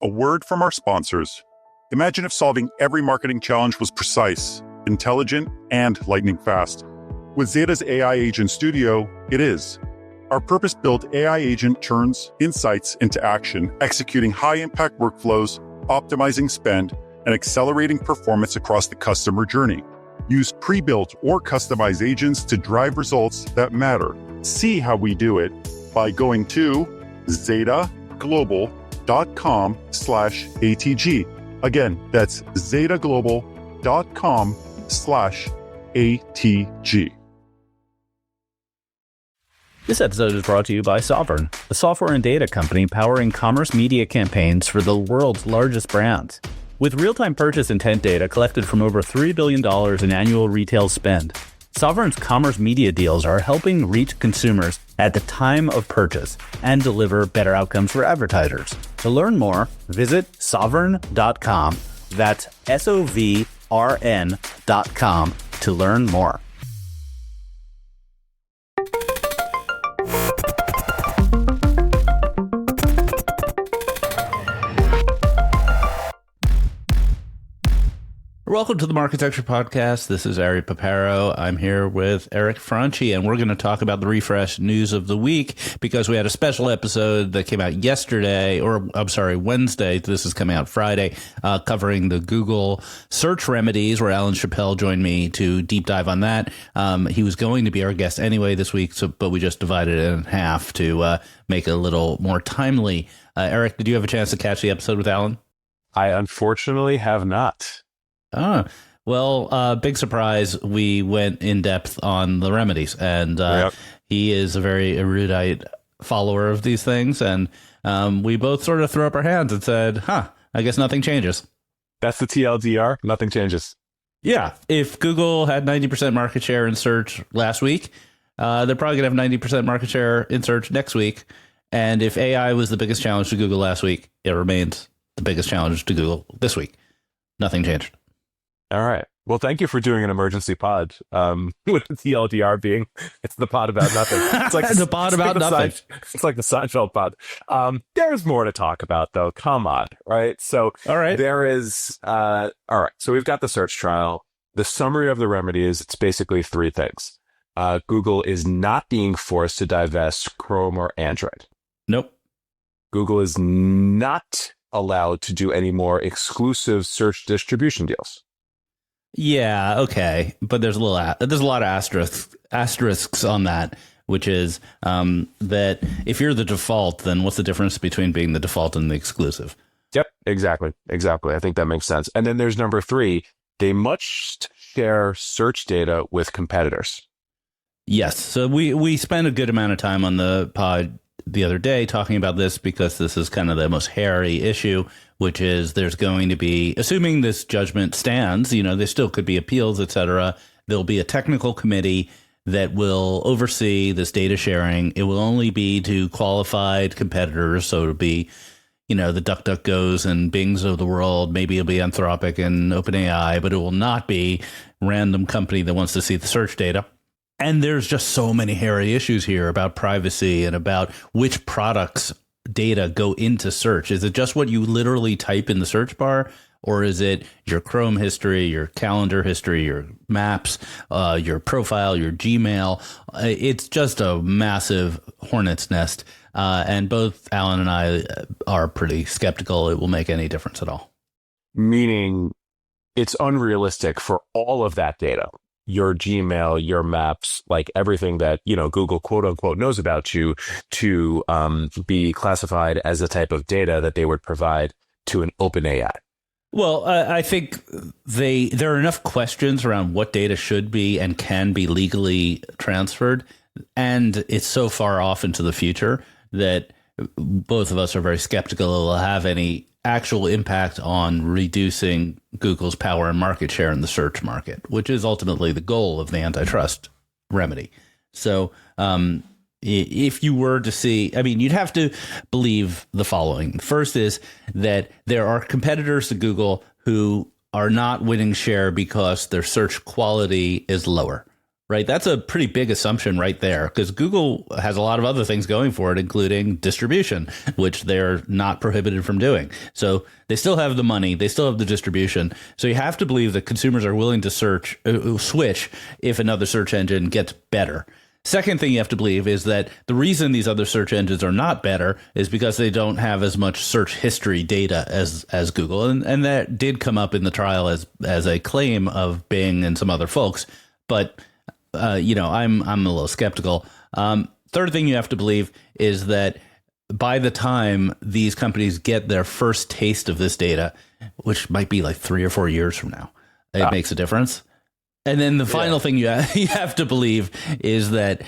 A word from our sponsors. Imagine if solving every marketing challenge was precise, intelligent, and lightning fast. With Zeta's AI Agent Studio, it is. Our purpose-built AI agent turns insights into action, executing high-impact workflows, optimizing spend, and accelerating performance across the customer journey. Use pre-built or customized agents to drive results that matter. See how we do it by going to zetaglobal.com/ATG. Again, that's zetaglobal.com/ATG. This episode is brought to you by Sovereign, a software and data company powering commerce media campaigns for the world's largest brands. With real-time purchase intent data collected from over $3 billion in annual retail spend, Sovereign's commerce media deals are helping reach consumers at the time of purchase and deliver better outcomes for advertisers. To learn more, visit sovereign.com. That's SOVRN.com to learn more. Welcome to the Marketecture Podcast. This is Ari Paparo. I'm here with Eric Franchi, and we're going to talk about the refresh news of the week because we had a special episode that came out yesterday, or I'm sorry, Wednesday. This is coming out Friday, covering the Google search remedies, where Alan Chappell joined me to deep dive on that. He was going to be our guest anyway this week, but we just divided it in half to make it a little more timely. Eric, did you have a chance to catch the episode with Alan? I unfortunately have not. Oh, well, big surprise. We went in depth on the remedies, and he is a very erudite follower of these things. And we both sort of threw up our hands and said, I guess nothing changes. That's the TLDR. Nothing changes. Yeah. If Google had 90% market share in search last week, they're probably going to have 90% market share in search next week. And if AI was the biggest challenge to Google last week, it remains the biggest challenge to Google this week. Nothing changed. All right. Well, thank you for doing an emergency pod. With the TLDR being, it's the pod about nothing. It's like the pod about nothing. It's like the Seinfeld pod. There's more to talk about, though. Come on, right? So, all right. There is. All right. So we've got the search trial. The summary of the remedy is it's basically three things. Google is not being forced to divest Chrome or Android. Nope. Google is not allowed to do any more exclusive search distribution deals. Yeah, okay, but there's a lot of asterisks on that, which is that if you're the default, then what's the difference between being the default and the exclusive? Yep, exactly. I think that makes sense. And then there's number 3. They must share search data with competitors. Yes, so we spent a good amount of time on the pod the other day talking about this because this is kind of the most hairy issue, which is there's going to be, assuming this judgment stands, there still could be appeals, et cetera. There'll be a technical committee that will oversee this data sharing. It will only be to qualified competitors. So it'll be, the DuckDuckGos and Bings of the world. Maybe it'll be Anthropic and OpenAI, but it will not be random company that wants to see the search data. And there's just so many hairy issues here about privacy and about which products data go into search. Is it just what you literally type in the search bar? Or is it your Chrome history, your calendar history, your maps, your profile, your Gmail? It's just a massive hornet's nest. And both Alan and I are pretty skeptical it will make any difference at all. Meaning it's unrealistic for all of that data, your Gmail, your maps, like everything that, Google quote unquote knows about you, to be classified as the type of data that they would provide to an OpenAI. Well, I think there are enough questions around what data should be and can be legally transferred, and it's so far off into the future that both of us are very skeptical it will have any actual impact on reducing Google's power and market share in the search market, which is ultimately the goal of the antitrust remedy. So if you were to see, you'd have to believe the following. First is that there are competitors to Google who are not winning share because their search quality is lower. right? That's a pretty big assumption right there, because Google has a lot of other things going for it, including distribution, which they're not prohibited from doing. So they still have the money, they still have the distribution. So you have to believe that consumers are willing to switch if another search engine gets better. Second thing you have to believe is that the reason these other search engines are not better is because they don't have as much search history data as Google. And that did come up in the trial as a claim of Bing and some other folks. But, I'm a little skeptical. Third thing you have to believe is that by the time these companies get their first taste of this data, which might be like 3 or 4 years from now, it makes a difference. And then the final thing you have to believe is that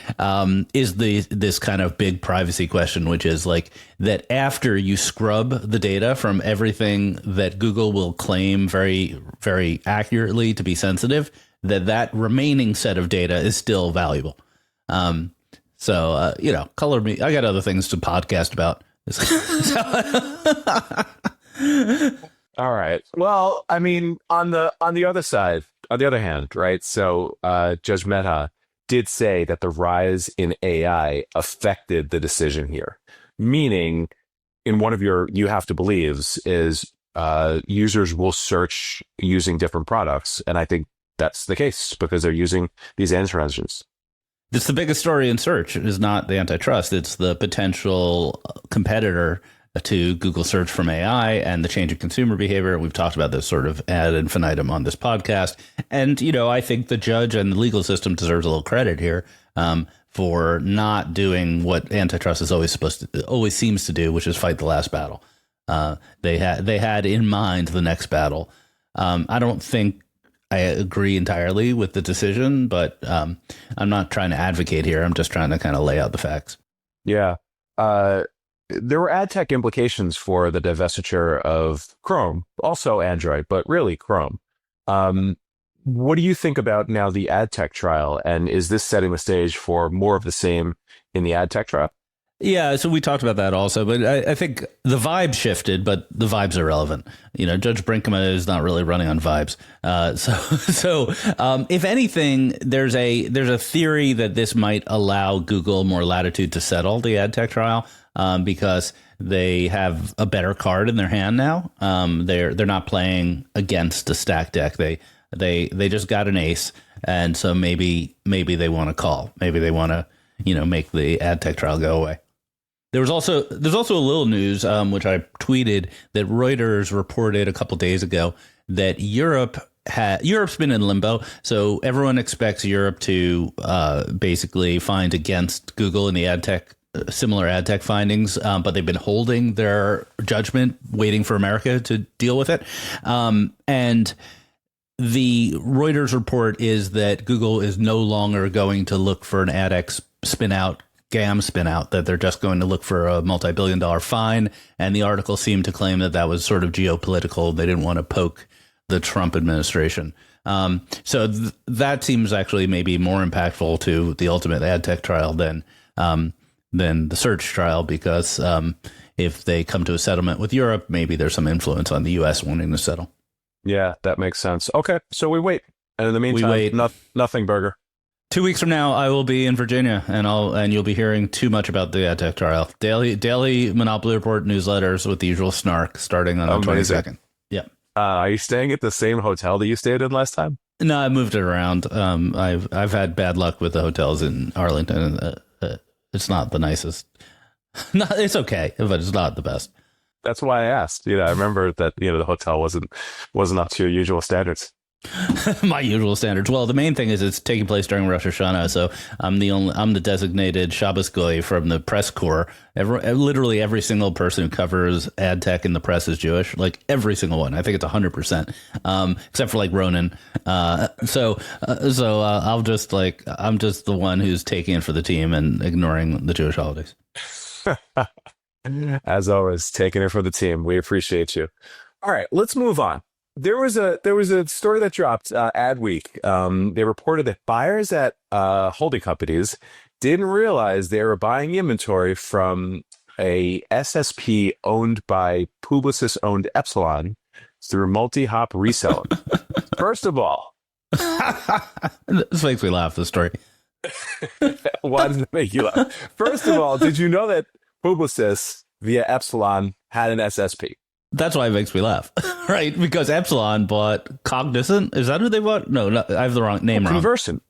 this kind of big privacy question, which is like that after you scrub the data from everything that Google will claim very, very accurately to be sensitive, that remaining set of data is still valuable. Color me. I got other things to podcast about. All right. Well, I mean, on the other side, on the other hand, right? So Judge Mehta did say that the rise in AI affected the decision here, meaning in one of your you have to believes is users will search using different products. And I think that's the case because they're using these answer engines. It's the biggest story in search. It is not the antitrust. It's the potential competitor to Google search from AI and the change in consumer behavior. We've talked about this sort of ad infinitum on this podcast. And, I think the judge and the legal system deserves a little credit here for not doing what antitrust is always seems to do, which is fight the last battle. They had in mind the next battle. I don't think I agree entirely with the decision, but I'm not trying to advocate here. I'm just trying to kind of lay out the facts. Yeah. There were ad tech implications for the divestiture of Chrome, also Android, but really Chrome. What do you think about now the ad tech trial? And is this setting the stage for more of the same in the ad tech trial? Yeah, so we talked about that also, but I think the vibe shifted, but the vibes are relevant. Judge Brinkman is not really running on vibes. So if anything, there's a theory that this might allow Google more latitude to settle the ad tech trial because they have a better card in their hand now. They're not playing against a stacked deck. They just got an ace, and so maybe they want to call. Maybe they want to make the ad tech trial go away. There's also a little news, which I tweeted, that Reuters reported a couple days ago that Europe's been in limbo. So everyone expects Europe to basically find against Google in the ad tech, similar ad tech findings, but they've been holding their judgment, waiting for America to deal with it. And the Reuters report is that Google is no longer going to look for an AdX GAM spin out, that they're just going to look for a multi-billion-dollar fine. And the article seemed to claim that was sort of geopolitical. They didn't want to poke the Trump administration. So that seems actually maybe more impactful to the ultimate ad tech trial than the search trial, because if they come to a settlement with Europe, maybe there's some influence on the U.S. wanting to settle. Yeah, that makes sense. Okay, so we wait. And in the meantime, nothing burger. 2 weeks from now, I will be in Virginia, and you'll be hearing too much about the ad tech trial. Daily Monopoly Report newsletters with the usual snark starting on the 22nd. Yeah. Are you staying at the same hotel that you stayed in last time? No, I moved it around. I've had bad luck with the hotels in Arlington. It's not the nicest. No, it's okay, but it's not the best. That's why I asked. I remember that the hotel wasn't up to your usual standards. My usual standards. Well, the main thing is it's taking place during Rosh Hashanah, so I'm the designated Shabbos goy from the press corps. Literally every single person who covers ad tech in the press is Jewish, like every single one. I think it's 100%, except for like Ronan. So I'm just the one who's taking it for the team and ignoring the Jewish holidays. As always, taking it for the team. We appreciate you. All right, let's move on. There was a story that dropped Adweek. They reported that buyers at holding companies didn't realize they were buying inventory from a SSP owned by Publicis-owned Epsilon through multi-hop reselling. First of all, This makes me laugh, this story. Why does it make you laugh? First of all, did you know that Publicis via Epsilon had an SSP? That's why it makes me laugh, right? Because Epsilon bought Cognizant. Is that who they bought? No, I have the wrong name. Conversant.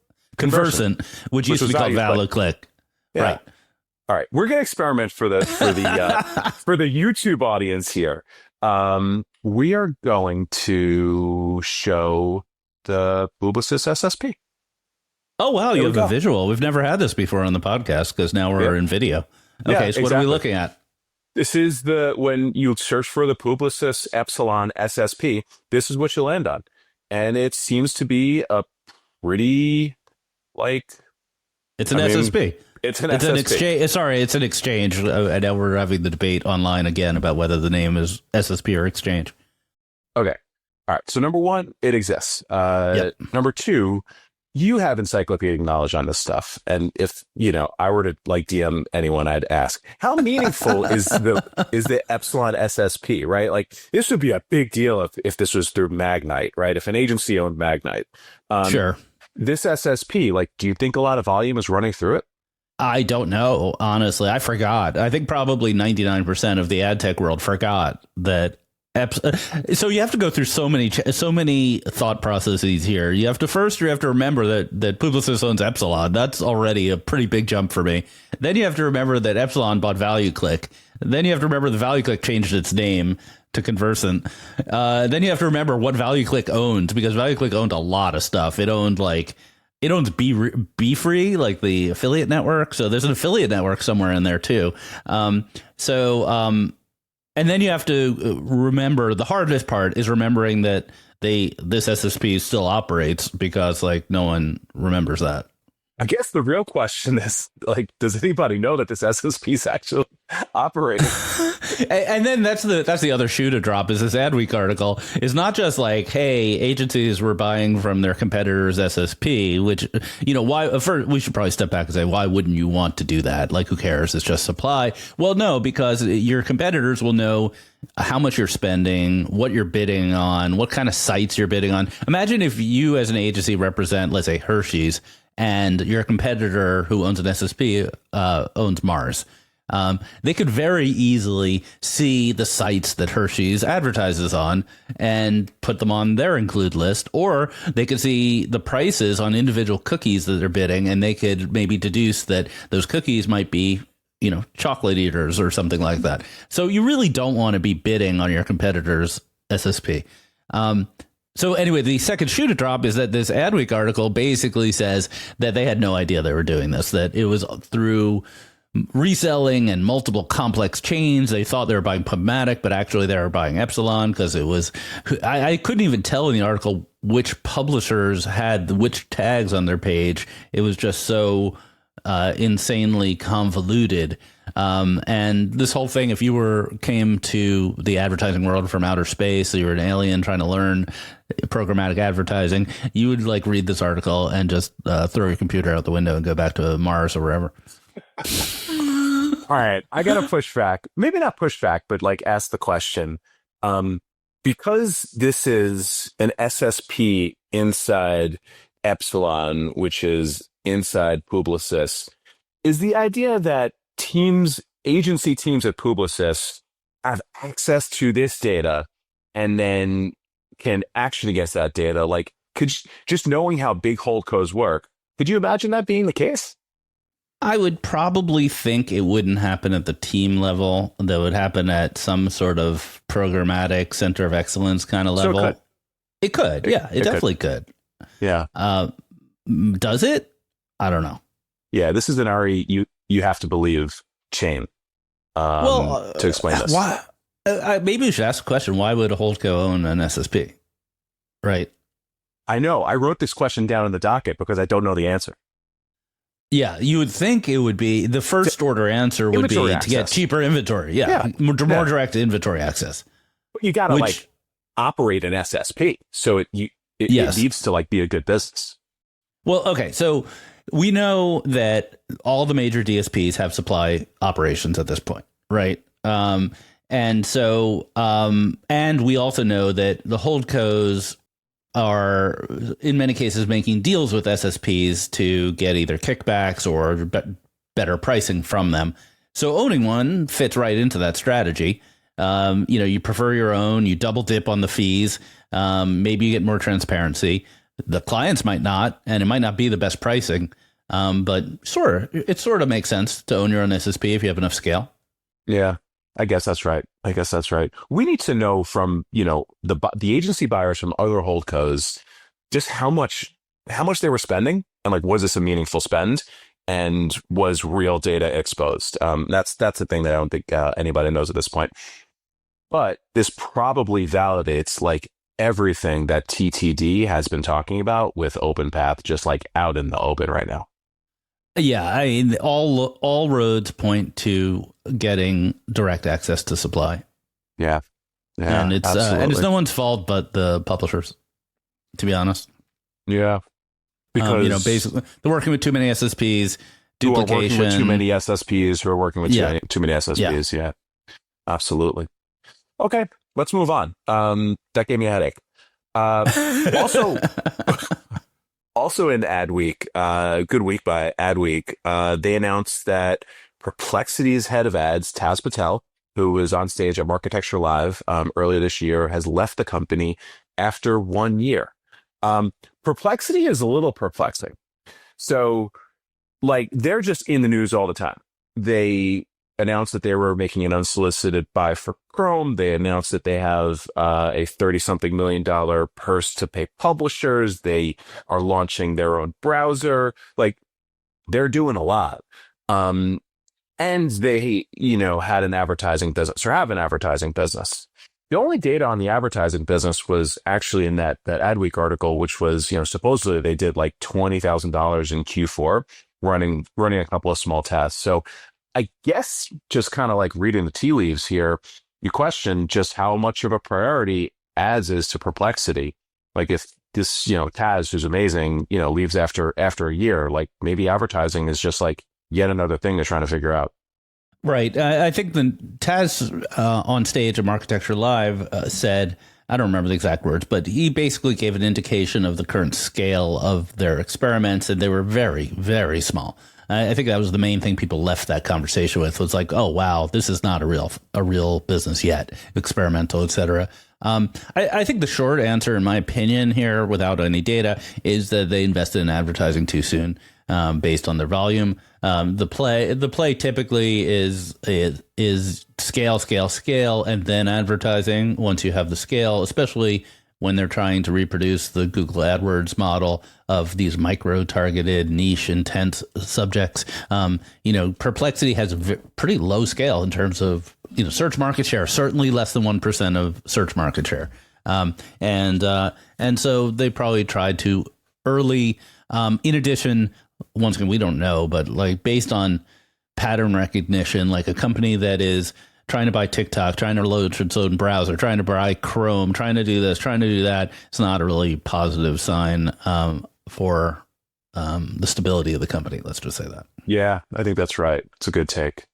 Which used to be called ValueClick. Yeah. Right. All right, we're gonna experiment for the for the YouTube audience here. We are going to show the Publicis SSP. Oh wow, you have a visual. We've never had this before on the podcast because now we're in video. Okay, so what are we looking at? This is when you search for the Publicis Epsilon SSP, this is what you'll land on. And it seems to be a pretty, it's an SSP. It's an exchange. Sorry, it's an exchange. And now we're having the debate online again about whether the name is SSP or exchange. Okay. All right. So number one, it exists. Number two, you have encyclopedic knowledge on this stuff. And if, I were to DM anyone, I'd ask, how meaningful is the Epsilon SSP, right? This would be a big deal if this was through Magnite, right? If an agency owned Magnite. Sure. This SSP, do you think a lot of volume is running through it? I don't know. Honestly, I forgot. I think probably 99% of the ad tech world forgot that. So you have to go through so many thought processes here. You have to remember that Publicis owns Epsilon. That's already a pretty big jump for me. Then you have to remember that Epsilon bought ValueClick. Then you have to remember the ValueClick changed its name to Conversant. Then you have to remember what ValueClick owned, because ValueClick owned a lot of stuff. It owns Be Free, like the affiliate network. So there's an affiliate network somewhere in there too. And then you have to remember, the hardest part is remembering that this SSP still operates, because no one remembers that. I guess the real question is, does anybody know that this SSP is actually operating? And then that's the other shoe to drop, is this Adweek article is not just hey, agencies were buying from their competitors' SSP, which, why, first, we should probably step back and say, why wouldn't you want to do that? Who cares? It's just supply. Well, no, because your competitors will know how much you're spending, what you're bidding on, what kind of sites you're bidding on. Imagine if you as an agency represent, let's say, Hershey's, and your competitor who owns an SSP owns Mars. They could very easily see the sites that Hershey's advertises on and put them on their include list, or they could see the prices on individual cookies that they're bidding, and they could maybe deduce that those cookies might be, chocolate eaters or something like that. So you really don't want to be bidding on your competitor's SSP. So anyway, the second shoe to drop is that this Adweek article basically says that they had no idea they were doing this, that it was through reselling and multiple complex chains. They thought they were buying PubMatic, but actually they were buying Epsilon, because it was, I couldn't even tell in the article which publishers had which tags on their page. It was just so insanely convoluted. And this whole thing, if you came to the advertising world from outer space, so you were an alien trying to learn programmatic advertising, you would read this article and just throw your computer out the window and go back to Mars or wherever. All right, I gotta push back. Maybe not push back, but ask the question. Because this is an SSP inside Epsilon, which is inside Publicis, is the idea that agency teams at Publicis have access to this data and then can action against that data. Just knowing how big holdcos work, could you imagine that being the case? I would probably think it wouldn't happen at the team level. That would happen at some sort of programmatic center of excellence kind of level. So it could. Yeah, it definitely could. Yeah. Does it? I don't know. Yeah, this is an RE you have to believe chain to explain this. Why? Maybe we should ask the question, why would a holdco own an SSP? Right. I know. I wrote this question down in the docket because I don't know the answer. Yeah, you would think it would be the first order answer would be access. To get cheaper inventory. Yeah. More direct inventory access. But you got to operate an SSP. So it needs to be a good business. Well, okay. So we know that all the major DSPs have supply operations at this point, right? And so, and we also know that the holdcos are in many cases making deals with SSPs to get either kickbacks or better pricing from them. So owning one fits right into that strategy. You prefer your own, you double dip on the fees. Maybe you get more transparency. The clients might not, and it might not be the best pricing. But it sort of makes sense to own your own SSP if you have enough scale. Yeah, I guess that's right. We need to know from, the agency buyers from other holdcos, just how much they were spending, and like, was this a meaningful spend, and was real data exposed? That's the thing that I don't think anybody knows at this point. But this probably validates like everything that TTD has been talking about with OpenPath, just like out in the open right now. Yeah, I mean, all roads point to getting direct access to supply. Yeah, and it's no one's fault but the publishers, to be honest. Yeah, because basically they're working with too many SSPs, duplication. Who are working with too many SSPs, who are working with too many SSPs. Yeah, absolutely. Okay, let's move on. That gave me a headache. Also in Adweek, good week by Adweek, they announced that Perplexity's head of ads, Taz Patel, who was on stage at Marketecture Live earlier this year, has left the company after 1 year. Perplexity is a little perplexing. So, like, they're just in the news all the time. They announced that they were making an unsolicited buy for Chrome. They announced that they have a $30-something million purse to pay publishers. They are launching their own browser. Like, they're doing a lot. And they, had an advertising business, or have an advertising business. The only data on the advertising business was actually in that Adweek article, which was, supposedly they did like $20,000 in Q4 running a couple of small tests. So I guess just kind of like reading the tea leaves here, you question just how much of a priority ads is to Perplexity. Like, if this, Taz, who's amazing, leaves after a year, like, maybe advertising is just like yet another thing they're trying to figure out. Right. I think the Taz on stage at Marketecture Live said, I don't remember the exact words, but he basically gave an indication of the current scale of their experiments, and they were very, very small. I think that was the main thing people left that conversation with, was like, oh, wow, this is not a real business yet, experimental, et cetera. I think the short answer, in my opinion here, without any data, is that they invested in advertising too soon, based on their volume. The play typically is scale, and then advertising once you have the scale, especially when they're trying to reproduce the Google AdWords model of these micro-targeted, niche, intense subjects. Perplexity has a pretty low scale in terms of search market share, certainly less than 1% of search market share. And so they probably tried to early. In addition, once again, we don't know, but like based on pattern recognition, like a company that is trying to buy TikTok, trying to load its own browser, trying to buy Chrome, trying to do this, trying to do that, it's not a really positive sign for the stability of the company. Let's just say that. Yeah, I think that's right. It's a good take.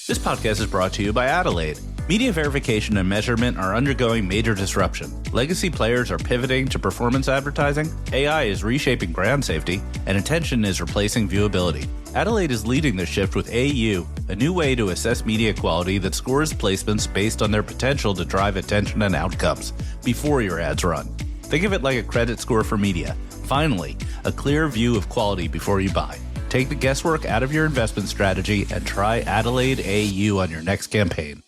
This podcast is brought to you by Adelaide. Media verification and measurement are undergoing major disruption. Legacy players are pivoting to performance advertising, AI is reshaping brand safety, and attention is replacing viewability. Adelaide is leading the shift with AU, a new way to assess media quality that scores placements based on their potential to drive attention and outcomes before your ads run. Think of it like a credit score for media. Finally, a clear view of quality before you buy. Take the guesswork out of your investment strategy and try Adelaide AU on your next campaign.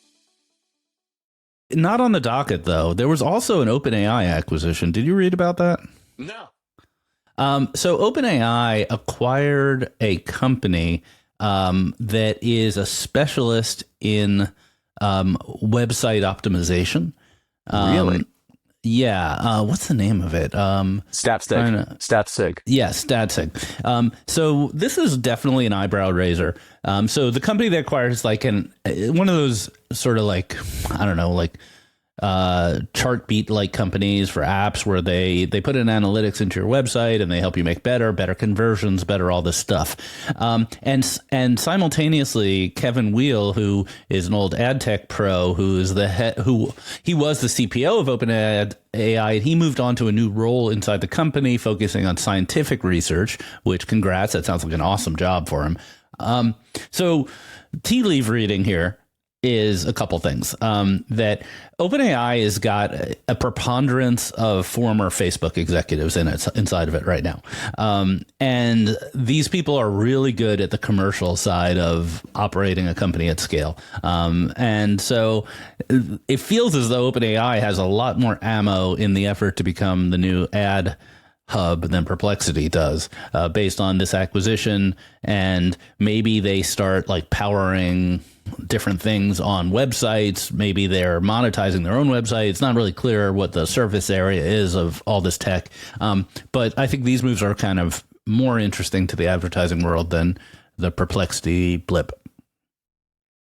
Not on the docket, though. There was also an OpenAI acquisition. Did you read about that? No. So OpenAI acquired a company that is a specialist in website optimization. Really? Yeah. What's the name of it? StatSig. Yeah, StatSig. So this is definitely an eyebrow raiser. So the company they acquired is like one of those sort of like, I don't know, like Chartbeat like companies for apps where they put in analytics into your website and they help you make better conversions, better all this stuff. And simultaneously, Kevin Weil, who is an old ad tech pro, who is he was the CPO of OpenAI, and he moved on to a new role inside the company, focusing on scientific research, which congrats, that sounds like an awesome job for him. So tea leaf reading here is a couple things, that OpenAI has got a preponderance of former Facebook executives inside of it right now. And these people are really good at the commercial side of operating a company at scale. And so it feels as though OpenAI has a lot more ammo in the effort to become the new ad hub than Perplexity does, based on this acquisition. And maybe they start like powering different things on websites. Maybe they're monetizing their own website. It's not really clear what the surface area is of all this tech. But I think these moves are kind of more interesting to the advertising world than the Perplexity blip.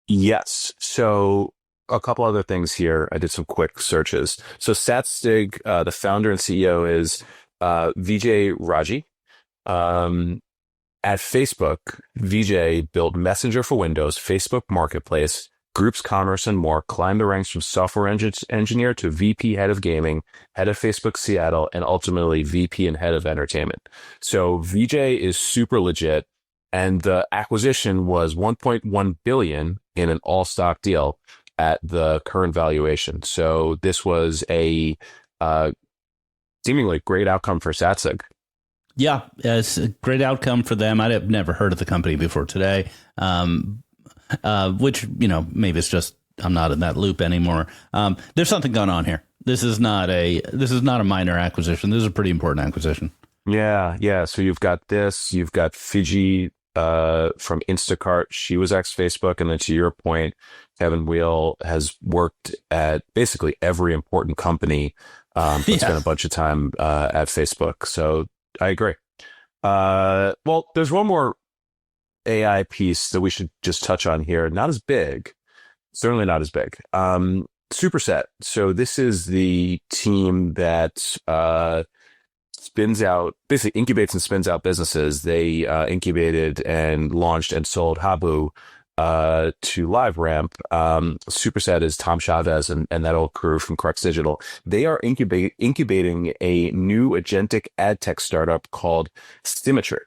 Yes. So a couple other things here. I did some quick searches. So Satstig, the founder and CEO, is Vijay Raji. At Facebook, Vijay built Messenger for Windows, Facebook Marketplace, Groups Commerce, and more, climbed the ranks from software engineer to VP head of gaming, head of Facebook Seattle, and ultimately VP and head of entertainment. So Vijay is super legit, and the acquisition was $1.1 billion in an all-stock deal at the current valuation. So this was a seemingly great outcome for Satsig. Yeah, it's a great outcome for them. I'd have never heard of the company before today, which, maybe it's just I'm not in that loop anymore. There's something going on here. This is not a minor acquisition. This is a pretty important acquisition. Yeah. So you've got Fiji from Instacart. She was ex-Facebook. And then to your point, Kevin Weil has worked at basically every important company, but spent a bunch of time at Facebook. So I agree. Well, there's one more AI piece that we should just touch on here. Not as big, certainly not as big. Superset. So this is the team that basically incubates and spins out businesses. They incubated and launched and sold Habu to LiveRamp. Superset is Tom Chavez and that old crew from Crux Digital. They are incubating a new agentic ad tech startup called Symmetry.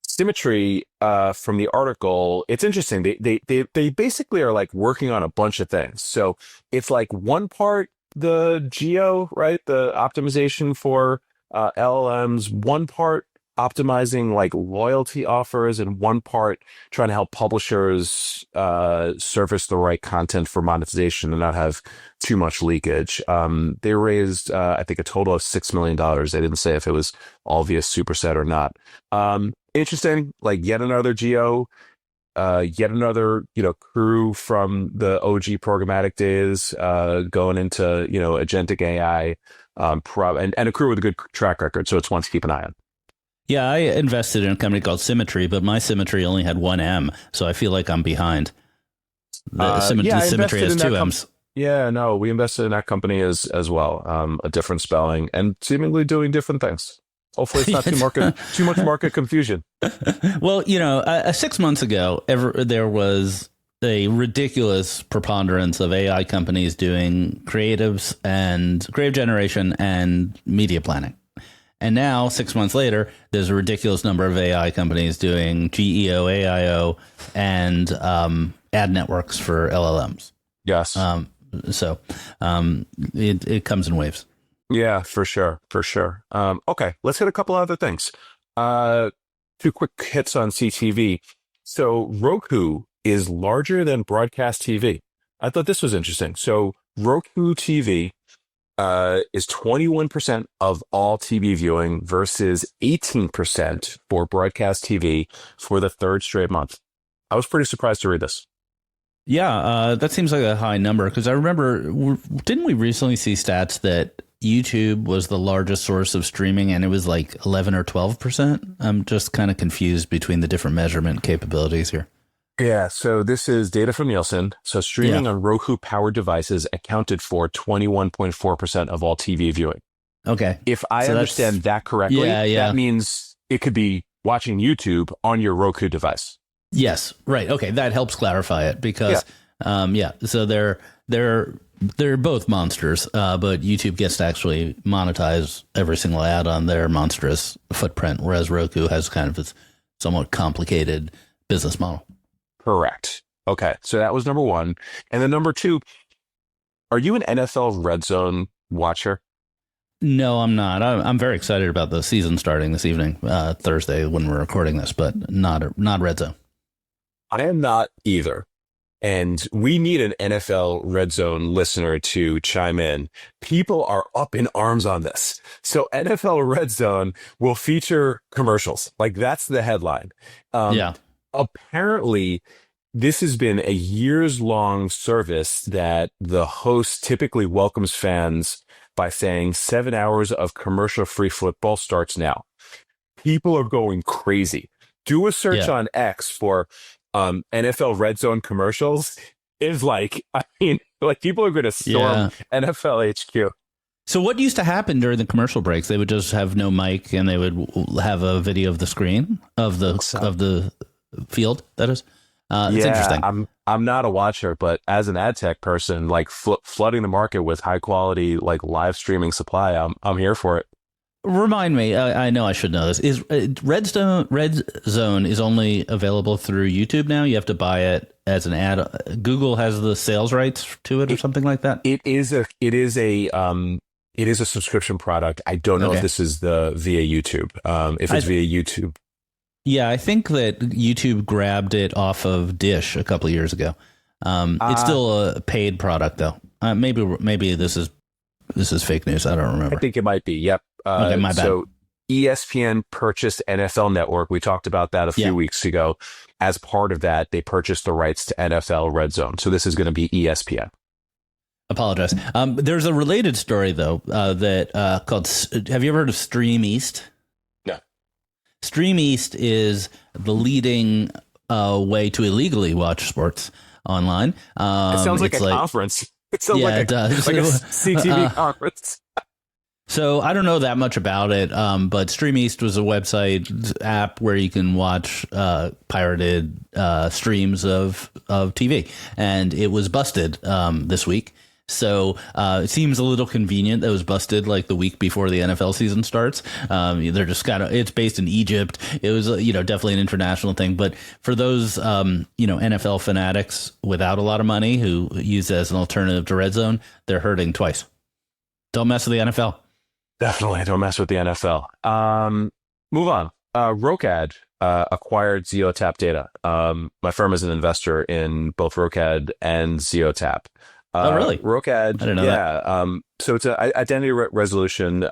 Symmetry, from the article, it's interesting. They basically are like working on a bunch of things. So it's like one part the geo, right? The optimization for LLMs, one part optimizing like loyalty offers, and one part trying to help publishers surface the right content for monetization and not have too much leakage. They raised, I think, a total of $6 million. They didn't say if it was all via Superset or not. Interesting, like yet another geo, yet another, crew from the OG programmatic days, going into, agentic AI, and a crew with a good track record. So it's one to keep an eye on. Yeah, I invested in a company called Symmetry, but my Symmetry only had one M, so I feel like I'm behind. Symmetry has two M's. Yeah, no, we invested in that company as well. A different spelling and seemingly doing different things. Hopefully it's not too much market confusion. Well, 6 months ago, there was a ridiculous preponderance of AI companies doing creatives and creative generation and media planning. And now, 6 months later, there's a ridiculous number of AI companies doing GEO, AIO, and ad networks for LLMs. Yes. So it comes in waves. Yeah, for sure. Okay, let's hit a couple other things. 2 quick hits on CTV. So Roku is larger than broadcast TV. I thought this was interesting. So Roku TV is 21% of all TV viewing versus 18% for broadcast TV for the 3rd straight month. I was pretty surprised to read this. Yeah, that seems like a high number, because I remember, didn't we recently see stats that YouTube was the largest source of streaming and it was like 11 or 12%? I'm just kind of confused between the different measurement capabilities here. Yeah, so this is data from Nielsen. So streaming on Roku-powered devices accounted for 21.4% of all TV viewing. Okay. If I So understand that correctly, that means it could be watching YouTube on your Roku device. Yes. Right. Okay. That helps clarify it because, so they're both monsters, but YouTube gets to actually monetize every single ad on their monstrous footprint, whereas Roku has kind of this somewhat complicated business model. Correct. Okay. So that was number one. And then number two, are you an NFL Red Zone watcher? No, I'm not. I'm very excited about the season starting this evening, Thursday, when we're recording this, but not Red Zone. I am not either. And we need an NFL Red Zone listener to chime in. People are up in arms on this. So NFL Red Zone will feature commercials. Like that's the headline. Apparently, this has been a years-long service that the host typically welcomes fans by saying 7 hours of commercial-free football starts now. People are going crazy. Do a search on X for NFL Red Zone commercials. Is like people are going to storm NFL HQ. So what used to happen during the commercial breaks? They would just have no mic and they would have a video of the screen of the field. That is, it's interesting. I'm not a watcher, but as an ad tech person, like flooding the market with high quality like live streaming supply, I'm here for it. Remind me, I know I should know this. Is Red Zone is only available through YouTube now? You have to buy it as an ad. Google has the sales rights to it or something like that? It is a subscription product. I don't know if this is via YouTube. If it's via YouTube. Yeah, I think that YouTube grabbed it off of Dish a couple of years ago. It's still a paid product though. Maybe this is fake news. I don't remember. I think it might be. Yep. Okay, my bad. So ESPN purchased NFL Network. We talked about that a few weeks ago. As part of that, they purchased the rights to NFL Red Zone. So this is going to be ESPN. Apologize. There's a related story though that called. Have you ever heard of Stream East? No. Stream East is the leading way to illegally watch sports online. It sounds like a conference. It sounds like a CTV conference. So I don't know that much about it, but Stream East was a website app where you can watch pirated streams of TV, and it was busted this week. So it seems a little convenient that it was busted like the week before the NFL season starts. They're just it's based in Egypt. It was definitely an international thing, but for those NFL fanatics without a lot of money who use it as an alternative to Red Zone, they're hurting twice. Don't mess with the NFL. Definitely don't mess with the NFL. Move on. Rokad acquired Zeotap data. My firm is an investor in both Rokad and Zeotap. Oh, really? Rokad. I didn't know that. So it's an identity resolution.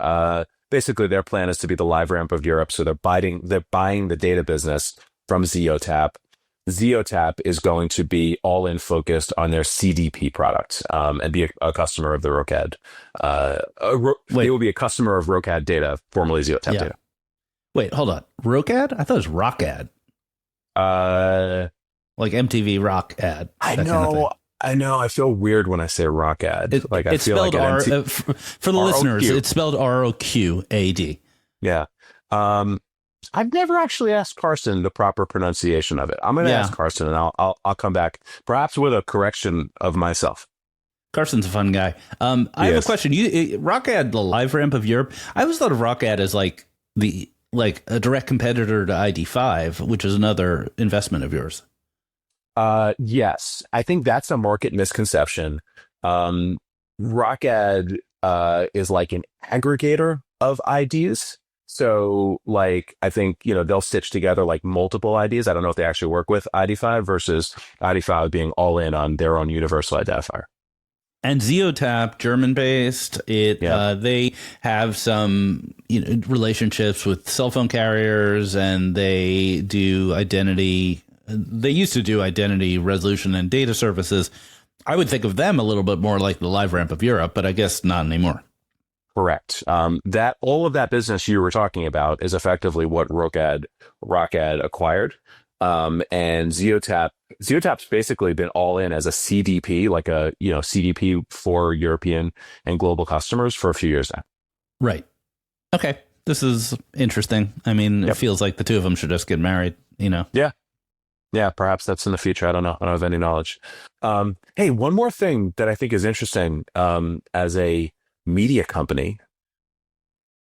Basically, their plan is to be the LiveRamp of Europe. So they're buying the data business from Zeotap. Zeotap is going to be all in focused on their CDP product and be a customer of the Rokad. They will be a customer of Rokad data, formerly Zeotap data. Wait, hold on. Rokad? I thought it was Rockad. Like MTV Rock ad. I know. I feel weird when I say Rockad. It's spelled for the listeners. It's spelled ROQAD. Yeah. I've never actually asked Carson the proper pronunciation of it. I'm going to ask Carson, and I'll come back, perhaps with a correction of myself. Carson's a fun guy. I have a question. Rockad, the LiveRamp of Europe. I always thought of Rockad as like a direct competitor to ID5, which is another investment of yours. Yes, I think that's a market misconception. Rockad is like an aggregator of IDs. So I think, they'll stitch together like multiple IDs. I don't know if they actually work with ID5 versus ID5 being all in on their own universal identifier. And Zeotap, German-based, they have some relationships with cell phone carriers, and they do identity. They used to do identity resolution and data services. I would think of them a little bit more like the LiveRamp of Europe, but I guess not anymore. Correct. That all of that business you were talking about is effectively what Rockad acquired. And Zeotap's basically been all in as a CDP, like a, CDP for European and global customers for a few years now. Right. Okay. This is interesting. I mean, It feels like the two of them should just get married, Yeah. Yeah, perhaps that's in the future. I don't know. I don't have any knowledge. Hey, one more thing that I think is interesting as a media company,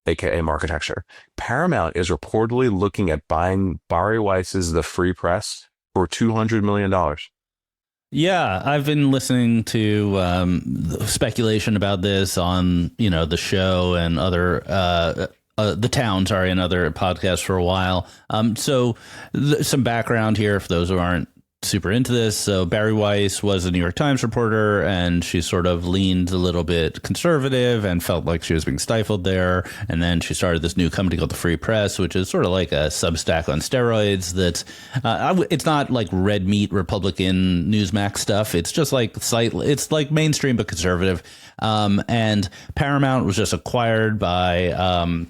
aka Marketecture, Paramount is reportedly looking at buying Barry Weiss's The Free Press for $200 million. Yeah, I've been listening to speculation about this on, the show and other The Town, and other podcasts for a while. So some background here for those who aren't super into this. So Barry Weiss was a New York Times reporter, and she sort of leaned a little bit conservative and felt like she was being stifled there. And then she started this new company called the Free Press, which is sort of like a Substack on steroids. That's it's not like red meat Republican Newsmax stuff. It's just like it's like mainstream but conservative. And Paramount was just acquired by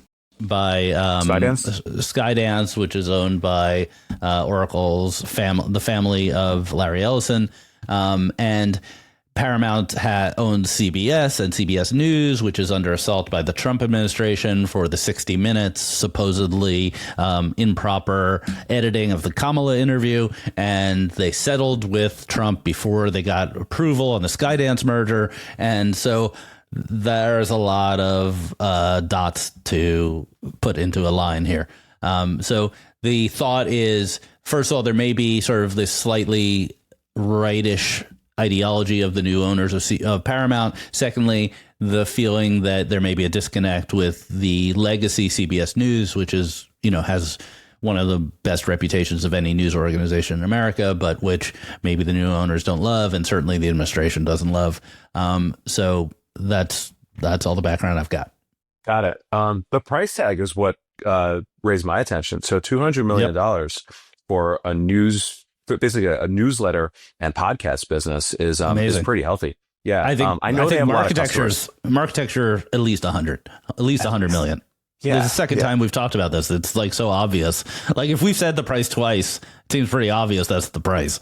Skydance, which is owned by Oracle's the family of Larry Ellison, and Paramount owned CBS and CBS News, which is under assault by the Trump administration for the 60 Minutes supposedly improper editing of the Kamala interview, and they settled with Trump before they got approval on the Skydance merger, and so there's a lot of dots to put into a line here. So the thought is, first of all, there may be sort of this slightly rightish ideology of the new owners of Paramount. Secondly, the feeling that there may be a disconnect with the legacy CBS News, which is, has one of the best reputations of any news organization in America, but which maybe the new owners don't love, and certainly the administration doesn't love. So that's all the background I've got. Got it. The price tag is what raised my attention. So $200 million for basically a newsletter and podcast business is pretty healthy. Yeah, I think I know they have Marketecture at least 100 million. Yeah, this is the second time we've talked about this. It's like so obvious. Like if we've said the price twice, it seems pretty obvious that's the price.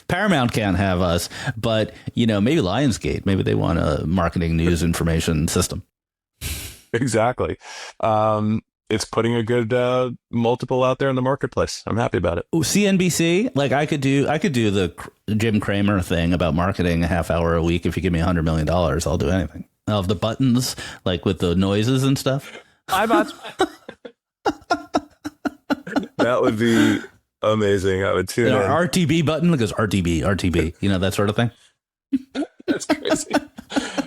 Paramount can't have us, but maybe Lionsgate, maybe they want a marketing news information system. Exactly. It's putting a good multiple out there in the marketplace. I'm happy about it. CNBC, like I could do the Jim Cramer thing about marketing a half hour a week. If you give me $100 million, I'll do anything. I'll have the buttons, like with the noises and stuff. That would be amazing. I would tune in. RTB button, it goes RTB, that sort of thing. That's crazy.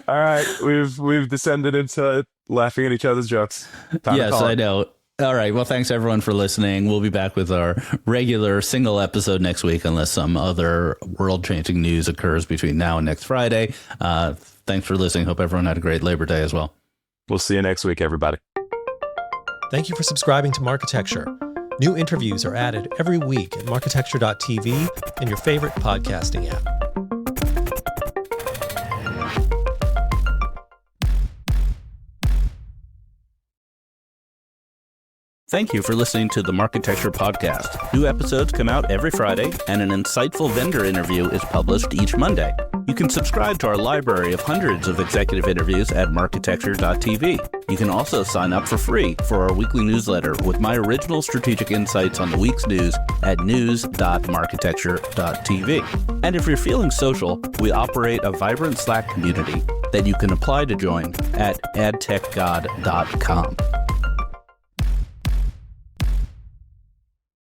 All right, we've descended into laughing at each other's jokes. Yes, I know. All right. Well, thanks everyone for listening. We'll be back with our regular single episode next week, unless some other world-changing news occurs between now and next Friday. Thanks for listening. Hope everyone had a great Labor Day as well. We'll see you next week, everybody. Thank you for subscribing to Marketecture. New interviews are added every week at marketecture.tv and your favorite podcasting app. Thank you for listening to the Marketecture Podcast. New episodes come out every Friday, and an insightful vendor interview is published each Monday. You can subscribe to our library of hundreds of executive interviews at marketecture.tv. You can also sign up for free for our weekly newsletter with my original strategic insights on the week's news at news.marketecture.tv. And if you're feeling social, we operate a vibrant Slack community that you can apply to join at adtechgod.com.